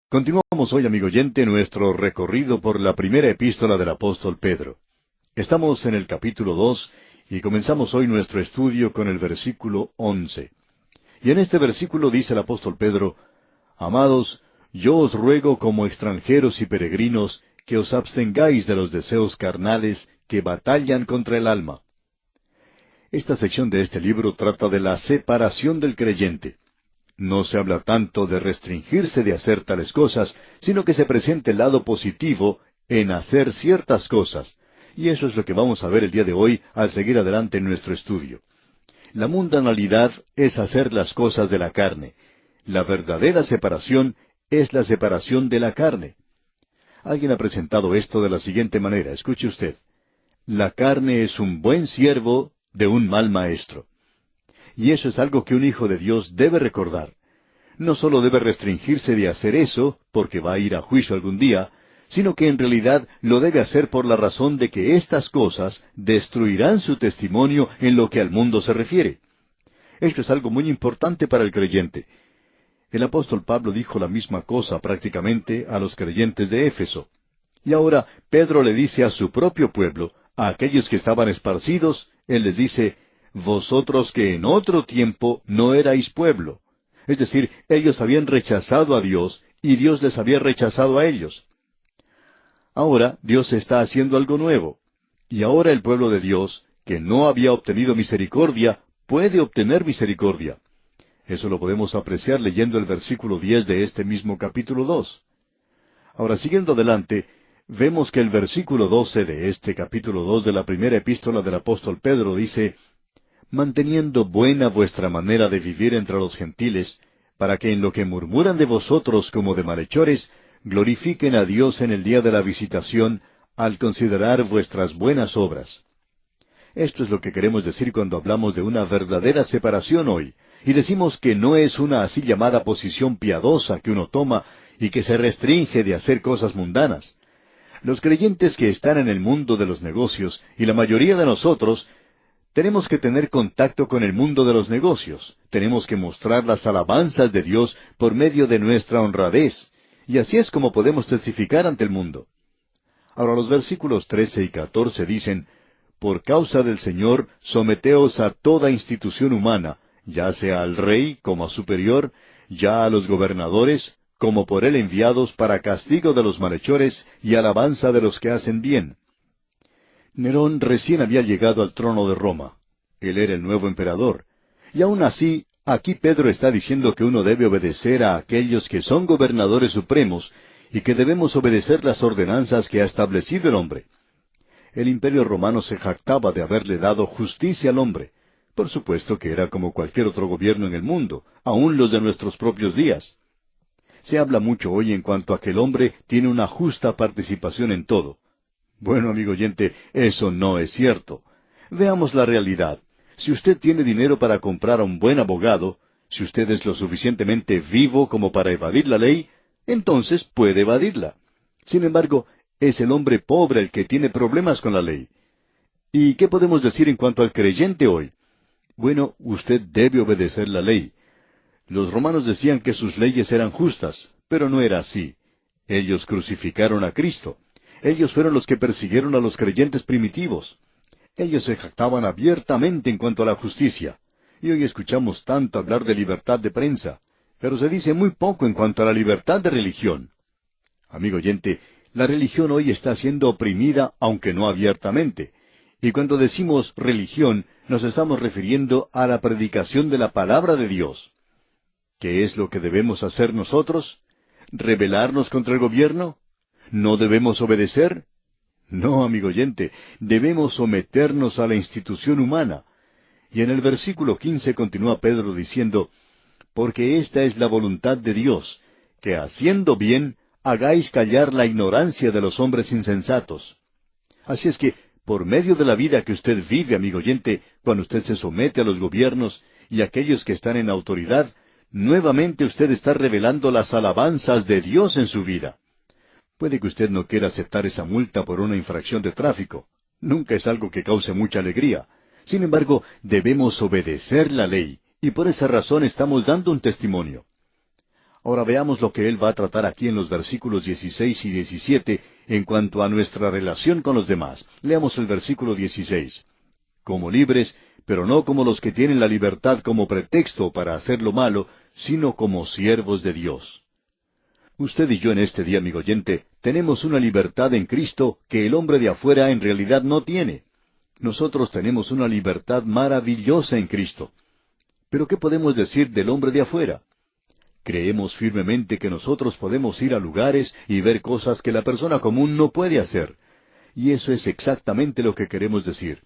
Continuamos hoy, amigo oyente, nuestro recorrido por la primera epístola del apóstol Pedro. Estamos en el capítulo 2 y comenzamos hoy nuestro estudio con el versículo 11. Y en este versículo dice el apóstol Pedro: Amados, yo os ruego como extranjeros y peregrinos que os abstengáis de los deseos carnales que batallan contra el alma. Esta sección de este libro trata de la separación del creyente. No se habla tanto de restringirse de hacer tales cosas, sino que se presenta el lado positivo en hacer ciertas cosas. Y eso es lo que vamos a ver el día de hoy al seguir adelante en nuestro estudio. La mundanalidad es hacer las cosas de la carne. La verdadera separación es la separación de la carne. Alguien ha presentado esto de la siguiente manera. Escuche usted. La carne es un buen siervo de un mal maestro. Y eso es algo que un hijo de Dios debe recordar. No solo debe restringirse de hacer eso, porque va a ir a juicio algún día, sino que en realidad lo debe hacer por la razón de que estas cosas destruirán su testimonio en lo que al mundo se refiere. Esto es algo muy importante para el creyente. El apóstol Pablo dijo la misma cosa prácticamente a los creyentes de Éfeso. Y ahora Pedro le dice a su propio pueblo, a aquellos que estaban esparcidos, él les dice: vosotros que en otro tiempo no erais pueblo. Es decir, ellos habían rechazado a Dios y Dios les había rechazado a ellos. Ahora Dios está haciendo algo nuevo. Y ahora el pueblo de Dios, que no había obtenido misericordia, puede obtener misericordia. Eso lo podemos apreciar leyendo el versículo 10 de este mismo capítulo 2. Ahora, siguiendo adelante, vemos que el versículo 12 de este capítulo 2 de la primera epístola del apóstol Pedro dice: manteniendo buena vuestra manera de vivir entre los gentiles, para que en lo que murmuran de vosotros como de malhechores, glorifiquen a Dios en el día de la visitación, al considerar vuestras buenas obras. Esto es lo que queremos decir cuando hablamos de una verdadera separación hoy, y decimos que no es una así llamada posición piadosa que uno toma y que se restringe de hacer cosas mundanas. Los creyentes que están en el mundo de los negocios, y la mayoría de nosotros, tenemos que tener contacto con el mundo de los negocios. Tenemos que mostrar las alabanzas de Dios por medio de nuestra honradez. Y así es como podemos testificar ante el mundo. Ahora los versículos 13 y 14 dicen: por causa del Señor, someteos a toda institución humana, ya sea al rey como a superior, ya a los gobernadores, como por él enviados para castigo de los malhechores y alabanza de los que hacen bien. Nerón recién había llegado al trono de Roma. Él era el nuevo emperador. Y aún así, aquí Pedro está diciendo que uno debe obedecer a aquellos que son gobernadores supremos y que debemos obedecer las ordenanzas que ha establecido el hombre. El imperio romano se jactaba de haberle dado justicia al hombre. Por supuesto que era como cualquier otro gobierno en el mundo, aun los de nuestros propios días. Se habla mucho hoy en cuanto a que el hombre tiene una justa participación en todo. Bueno, amigo oyente, eso no es cierto. Veamos la realidad. Si usted tiene dinero para comprar a un buen abogado, si usted es lo suficientemente vivo como para evadir la ley, entonces puede evadirla. Sin embargo, es el hombre pobre el que tiene problemas con la ley. ¿Y qué podemos decir en cuanto al creyente hoy? Bueno, usted debe obedecer la ley. Los romanos decían que sus leyes eran justas, pero no era así. Ellos crucificaron a Cristo. Ellos fueron los que persiguieron a los creyentes primitivos. Ellos se jactaban abiertamente en cuanto a la justicia. Y hoy escuchamos tanto hablar de libertad de prensa, pero se dice muy poco en cuanto a la libertad de religión. Amigo oyente, la religión hoy está siendo oprimida, aunque no abiertamente. Y cuando decimos religión, nos estamos refiriendo a la predicación de la palabra de Dios. ¿Qué es lo que debemos hacer nosotros? ¿Rebelarnos contra el gobierno? ¿No debemos obedecer? No, amigo oyente, debemos someternos a la institución humana. Y en el versículo 15 continúa Pedro diciendo: porque esta es la voluntad de Dios, que haciendo bien, hagáis callar la ignorancia de los hombres insensatos. Así es que, por medio de la vida que usted vive, amigo oyente, cuando usted se somete a los gobiernos y a aquellos que están en autoridad, nuevamente usted está revelando las alabanzas de Dios en su vida. Puede que usted no quiera aceptar esa multa por una infracción de tráfico. Nunca es algo que cause mucha alegría. Sin embargo, debemos obedecer la ley, y por esa razón estamos dando un testimonio. Ahora veamos lo que él va a tratar aquí en los versículos 16 y 17 en cuanto a nuestra relación con los demás. Leamos el versículo 16. Como libres, pero no como los que tienen la libertad como pretexto para hacer lo malo, sino como siervos de Dios. Usted y yo en este día, amigo oyente, tenemos una libertad en Cristo que el hombre de afuera en realidad no tiene. Nosotros tenemos una libertad maravillosa en Cristo. Pero ¿qué podemos decir del hombre de afuera? Creemos firmemente que nosotros podemos ir a lugares y ver cosas que la persona común no puede hacer. Y eso es exactamente lo que queremos decir.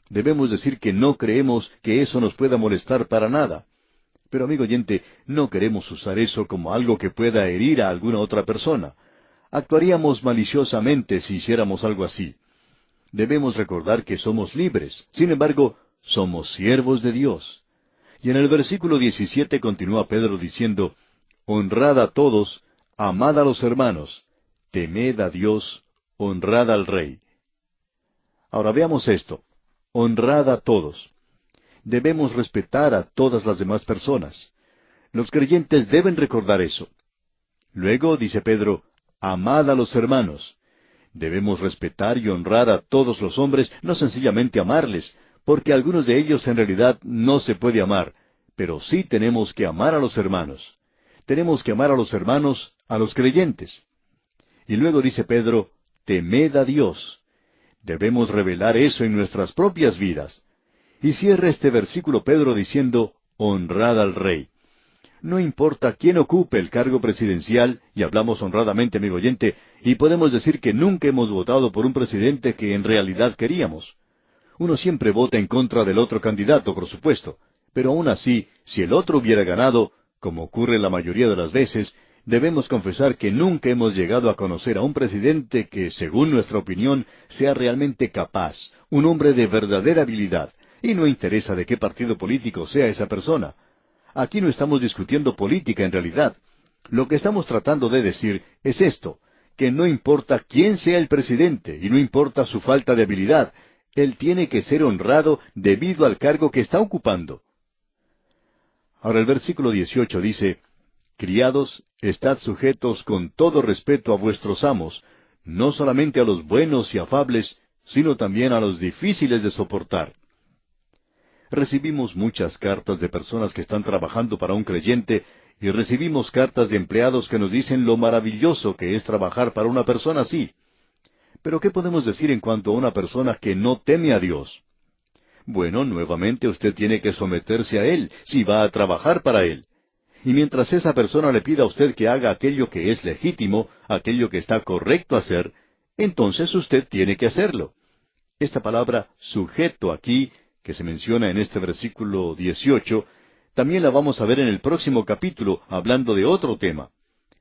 Debemos decir que no creemos que eso nos pueda molestar para nada. Pero, amigo oyente, no queremos usar eso como algo que pueda herir a alguna otra persona. Actuaríamos maliciosamente si hiciéramos algo así. Debemos recordar que somos libres. Sin embargo, somos siervos de Dios. Y en el versículo 17 continúa Pedro diciendo, honrad a todos, amad a los hermanos, temed a Dios, honrad al Rey. Ahora veamos esto. Honrad a todos. Debemos respetar a todas las demás personas. Los creyentes deben recordar eso. Luego, dice Pedro, amad a los hermanos. Debemos respetar y honrar a todos los hombres, no sencillamente amarles, porque algunos de ellos en realidad no se puede amar, pero sí tenemos que amar a los hermanos. Tenemos que amar a los hermanos, a los creyentes. Y luego dice Pedro, temed a Dios. Debemos revelar eso en nuestras propias vidas. Y cierra este versículo Pedro diciendo, honrad al Rey. No importa quién ocupe el cargo presidencial, y hablamos honradamente, amigo oyente, y podemos decir que nunca hemos votado por un presidente que en realidad queríamos. Uno siempre vota en contra del otro candidato, por supuesto, pero aún así, si el otro hubiera ganado, como ocurre la mayoría de las veces, debemos confesar que nunca hemos llegado a conocer a un presidente que, según nuestra opinión, sea realmente capaz, un hombre de verdadera habilidad, y no interesa de qué partido político sea esa persona. Aquí no estamos discutiendo política en realidad. Lo que estamos tratando de decir es esto, que no importa quién sea el presidente y no importa su falta de habilidad, él tiene que ser honrado debido al cargo que está ocupando. Ahora el versículo 18 dice, criados, estad sujetos con todo respeto a vuestros amos, no solamente a los buenos y afables, sino también a los difíciles de soportar. Recibimos muchas cartas de personas que están trabajando para un creyente y recibimos cartas de empleados que nos dicen lo maravilloso que es trabajar para una persona así. Pero ¿qué podemos decir en cuanto a una persona que no teme a Dios? Bueno, nuevamente usted tiene que someterse a Él si va a trabajar para Él. Y mientras esa persona le pida a usted que haga aquello que es legítimo, aquello que está correcto hacer, entonces usted tiene que hacerlo. Esta palabra sujeto aquí, que se menciona en este versículo 18, también la vamos a ver en el próximo capítulo, hablando de otro tema.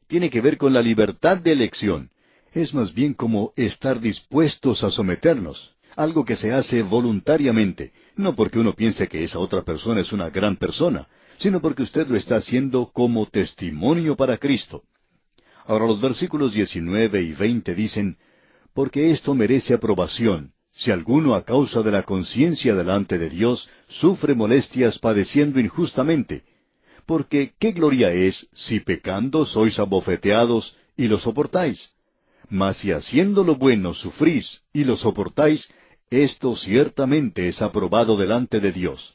Tiene que ver con la libertad de elección. Es más bien como estar dispuestos a someternos, algo que se hace voluntariamente, no porque uno piense que esa otra persona es una gran persona, sino porque usted lo está haciendo como testimonio para Cristo. Ahora los versículos 19 y 20 dicen, porque esto merece aprobación, si alguno a causa de la conciencia delante de Dios sufre molestias padeciendo injustamente. Porque ¿qué gloria es si pecando sois abofeteados y lo soportáis? Mas si haciendo lo bueno sufrís y lo soportáis, esto ciertamente es aprobado delante de Dios.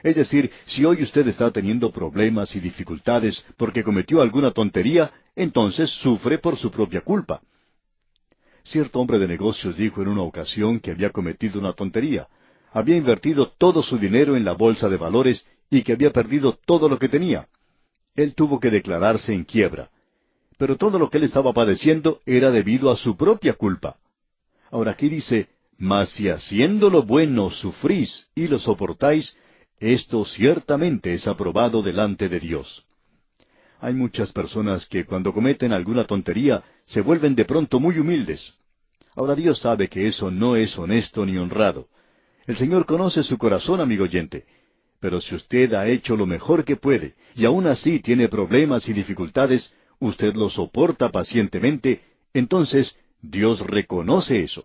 Es decir, si hoy usted está teniendo problemas y dificultades porque cometió alguna tontería, entonces sufre por su propia culpa. Cierto hombre de negocios dijo en una ocasión que había cometido una tontería. Había invertido todo su dinero en la bolsa de valores y que había perdido todo lo que tenía. Él tuvo que declararse en quiebra. Pero todo lo que él estaba padeciendo era debido a su propia culpa. Ahora aquí dice, mas si haciendo lo bueno sufrís y lo soportáis, esto ciertamente es aprobado delante de Dios. Hay muchas personas que cuando cometen alguna tontería se vuelven de pronto muy humildes. Ahora Dios sabe que eso no es honesto ni honrado. El Señor conoce su corazón, amigo oyente. Pero si usted ha hecho lo mejor que puede y aún así tiene problemas y dificultades, usted lo soporta pacientemente, entonces Dios reconoce eso.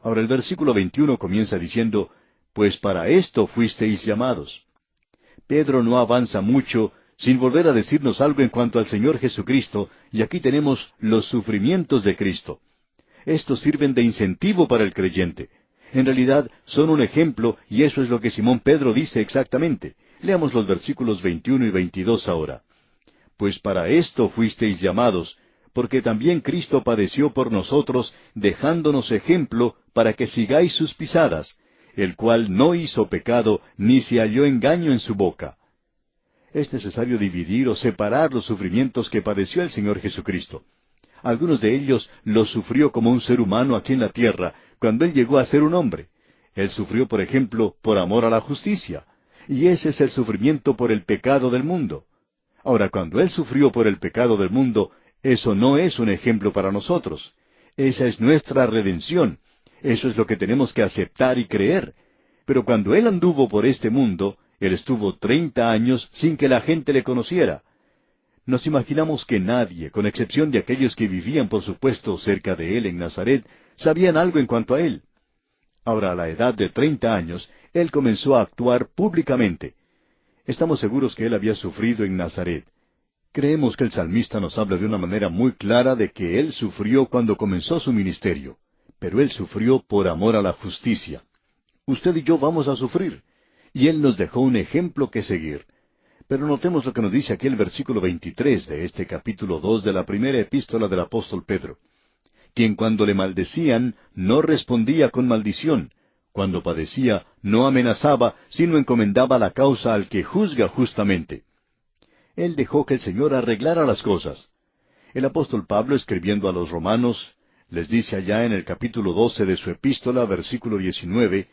Ahora el versículo 21 comienza diciendo, pues para esto fuisteis llamados. Pedro no avanza mucho, sin volver a decirnos algo en cuanto al Señor Jesucristo, y aquí tenemos los sufrimientos de Cristo. Estos sirven de incentivo para el creyente. En realidad son un ejemplo, y eso es lo que Simón Pedro dice exactamente. Leamos los versículos 21 y 22 ahora. Pues para esto fuisteis llamados, porque también Cristo padeció por nosotros, dejándonos ejemplo para que sigáis sus pisadas, el cual no hizo pecado, ni se halló engaño en su boca. Es necesario dividir o separar los sufrimientos que padeció el Señor Jesucristo. Algunos de ellos los sufrió como un ser humano aquí en la tierra, cuando Él llegó a ser un hombre. Él sufrió, por ejemplo, por amor a la justicia. Y ese es el sufrimiento por el pecado del mundo. Ahora, cuando Él sufrió por el pecado del mundo, eso no es un ejemplo para nosotros. Esa es nuestra redención. Eso es lo que tenemos que aceptar y creer. Pero cuando Él anduvo por este mundo, Él estuvo 30 años sin que la gente le conociera. Nos imaginamos que nadie, con excepción de aquellos que vivían, por supuesto, cerca de Él en Nazaret, sabían algo en cuanto a Él. Ahora, a la edad de 30 años, Él comenzó a actuar públicamente. Estamos seguros que Él había sufrido en Nazaret. Creemos que el salmista nos habla de una manera muy clara de que Él sufrió cuando comenzó su ministerio. Pero Él sufrió por amor a la justicia. Usted y yo vamos a sufrir. Y Él nos dejó un ejemplo que seguir. Pero notemos lo que nos dice aquí el versículo 23 de este capítulo 2 de la primera epístola del apóstol Pedro. Quien cuando le maldecían, no respondía con maldición. Cuando padecía, no amenazaba, sino encomendaba la causa al que juzga justamente. Él dejó que el Señor arreglara las cosas. El apóstol Pablo, escribiendo a los romanos, les dice allá en el capítulo 12 de su epístola, versículo 19,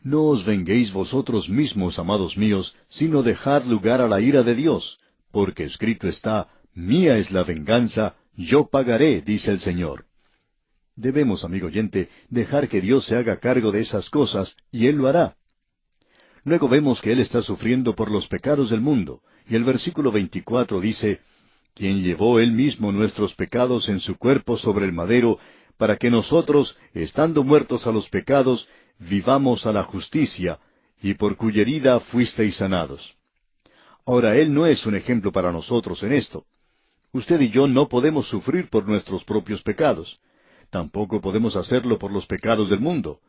«No os venguéis vosotros mismos, amados míos, sino dejad lugar a la ira de Dios, porque escrito está, mía es la venganza, yo pagaré, dice el Señor». Debemos, amigo oyente, dejar que Dios se haga cargo de esas cosas, y Él lo hará. Luego vemos que Él está sufriendo por los pecados del mundo, y el versículo 24 dice, «Quien llevó Él mismo nuestros pecados en su cuerpo sobre el madero, para que nosotros, estando muertos a los pecados, vivamos a la justicia, y por cuya herida fuisteis sanados». Ahora, Él no es un ejemplo para nosotros en esto. Usted y yo no podemos sufrir por nuestros propios pecados. Tampoco podemos hacerlo por los pecados del mundo.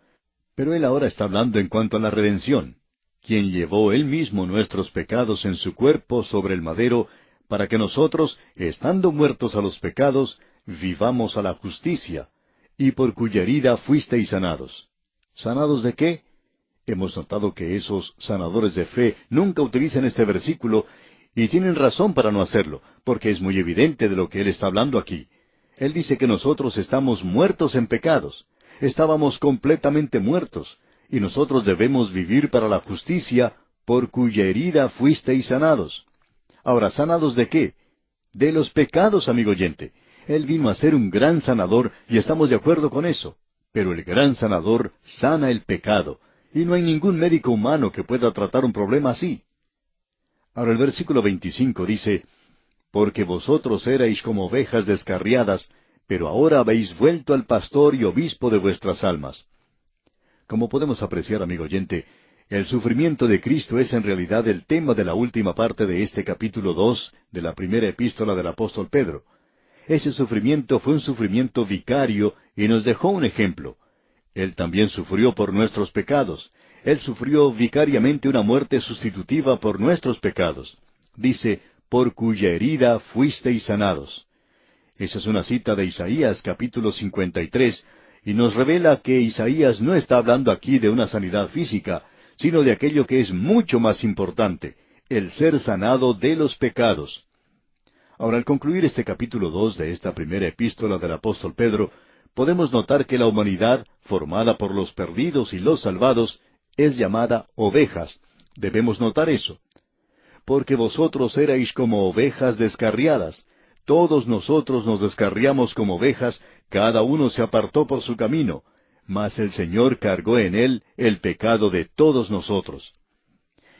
Pero Él ahora está hablando en cuanto a la redención. Quien llevó Él mismo nuestros pecados en su cuerpo sobre el madero, para que nosotros, estando muertos a los pecados, vivamos a la justicia, y por cuya herida fuisteis sanados. ¿Sanados de qué? Hemos notado que esos sanadores de fe nunca utilizan este versículo, y tienen razón para no hacerlo, porque es muy evidente de lo que Él está hablando aquí. Él dice que nosotros estamos muertos en pecados. Estábamos completamente muertos, y nosotros debemos vivir para la justicia, por cuya herida fuisteis sanados. Ahora, ¿sanados de qué? De los pecados, amigo oyente. Él vino a ser un gran sanador, y estamos de acuerdo con eso. Pero el gran sanador sana el pecado, y no hay ningún médico humano que pueda tratar un problema así. Ahora el versículo 25 dice, «Porque vosotros erais como ovejas descarriadas, pero ahora habéis vuelto al pastor y obispo de vuestras almas». Como podemos apreciar, amigo oyente, el sufrimiento de Cristo es en realidad el tema de la última parte de este capítulo 2 de la primera epístola del apóstol Pedro. Ese sufrimiento fue un sufrimiento vicario y nos dejó un ejemplo. Él también sufrió por nuestros pecados. Él sufrió vicariamente una muerte sustitutiva por nuestros pecados. Dice, «por cuya herida fuisteis sanados». Esa es una cita de Isaías capítulo 53, y nos revela que Isaías no está hablando aquí de una sanidad física, sino de aquello que es mucho más importante, el ser sanado de los pecados. Ahora, al concluir este capítulo 2 de esta primera epístola del apóstol Pedro, podemos notar que la humanidad, formada por los perdidos y los salvados, es llamada ovejas. Debemos notar eso. «Porque vosotros erais como ovejas descarriadas». Todos nosotros nos descarriamos como ovejas, cada uno se apartó por su camino, mas el Señor cargó en Él el pecado de todos nosotros.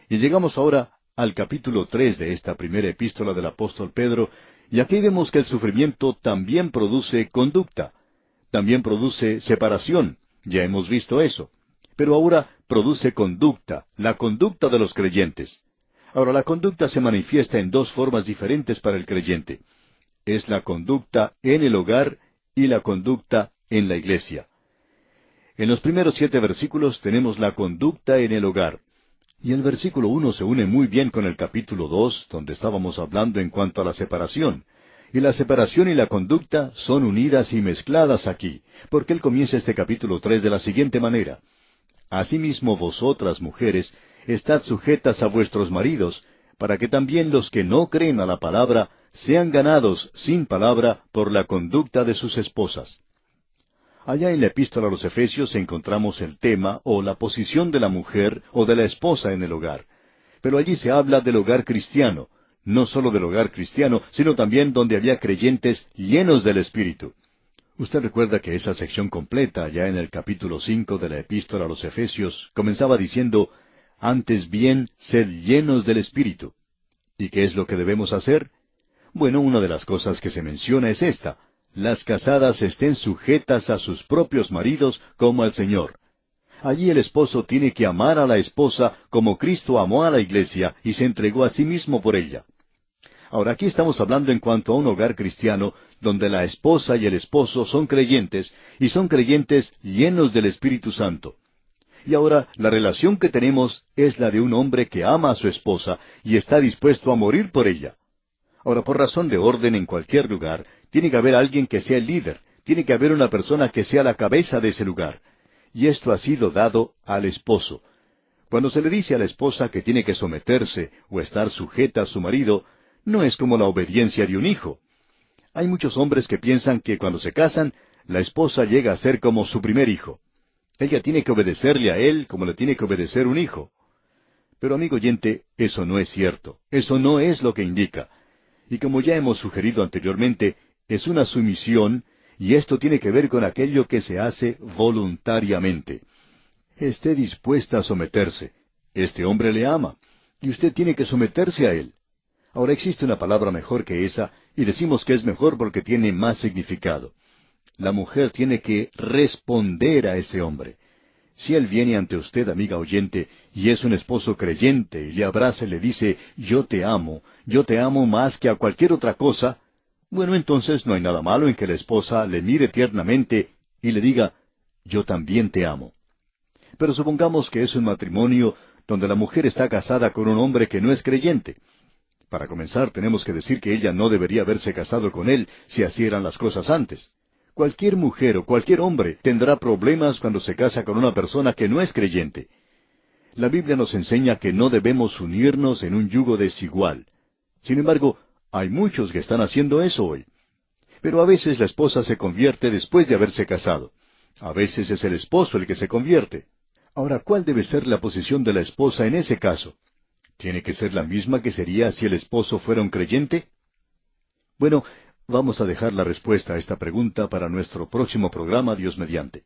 Y llegamos ahora al capítulo 3 de esta primera epístola del apóstol Pedro, y aquí vemos que el sufrimiento también produce conducta, también produce separación, ya hemos visto eso, pero ahora produce conducta, la conducta de los creyentes. Ahora, la conducta se manifiesta en dos formas diferentes para el creyente. Es la conducta en el hogar y la conducta en la iglesia. En los primeros 7 versículos tenemos la conducta en el hogar. Y el versículo 1 se une muy bien con el capítulo 2, donde estábamos hablando en cuanto a la separación. Y la separación y la conducta son unidas y mezcladas aquí, porque él comienza este capítulo 3 de la siguiente manera. Asimismo vosotras, mujeres, estad sujetas a vuestros maridos, para que también los que no creen a la palabra sean ganados sin palabra por la conducta de sus esposas. Allá en la epístola a los Efesios encontramos el tema o la posición de la mujer o de la esposa en el hogar. Pero allí se habla del hogar cristiano, no solo del hogar cristiano, sino también donde había creyentes llenos del Espíritu. Usted recuerda que esa sección completa, ya en el capítulo 5 de la epístola a los Efesios, comenzaba diciendo, «Antes bien, sed llenos del Espíritu». ¿Y qué es lo que debemos hacer? Bueno, una de las cosas que se menciona es esta: las casadas estén sujetas a sus propios maridos como al Señor. Allí el esposo tiene que amar a la esposa como Cristo amó a la iglesia y se entregó a sí mismo por ella. Ahora, aquí estamos hablando en cuanto a un hogar cristiano donde la esposa y el esposo son creyentes, y son creyentes llenos del Espíritu Santo. Y ahora, la relación que tenemos es la de un hombre que ama a su esposa y está dispuesto a morir por ella. Ahora, por razón de orden en cualquier lugar, tiene que haber alguien que sea el líder, tiene que haber una persona que sea la cabeza de ese lugar. Y esto ha sido dado al esposo. Cuando se le dice a la esposa que tiene que someterse o estar sujeta a su marido, no es como la obediencia de un hijo. Hay muchos hombres que piensan que cuando se casan, la esposa llega a ser como su primer hijo. Ella tiene que obedecerle a él como le tiene que obedecer un hijo. Pero amigo oyente, eso no es cierto. Eso no es lo que indica. Y como ya hemos sugerido anteriormente, es una sumisión, y esto tiene que ver con aquello que se hace voluntariamente. Esté dispuesta a someterse. Este hombre le ama, y usted tiene que someterse a él. Ahora existe una palabra mejor que esa, y decimos que es mejor porque tiene más significado. La mujer tiene que responder a ese hombre. Si él viene ante usted, amiga oyente, y es un esposo creyente, y le abraza y le dice, yo te amo más que a cualquier otra cosa, bueno, entonces no hay nada malo en que la esposa le mire tiernamente y le diga, yo también te amo. Pero supongamos que es un matrimonio donde la mujer está casada con un hombre que no es creyente. Para comenzar, tenemos que decir que ella no debería haberse casado con él si así eran las cosas antes. Cualquier mujer o cualquier hombre tendrá problemas cuando se casa con una persona que no es creyente. La Biblia nos enseña que no debemos unirnos en un yugo desigual. Sin embargo, hay muchos que están haciendo eso hoy. Pero a veces la esposa se convierte después de haberse casado. A veces es el esposo el que se convierte. Ahora, ¿cuál debe ser la posición de la esposa en ese caso? ¿Tiene que ser la misma que sería si el esposo fuera un creyente? Bueno, vamos a dejar la respuesta a esta pregunta para nuestro próximo programa, Dios mediante.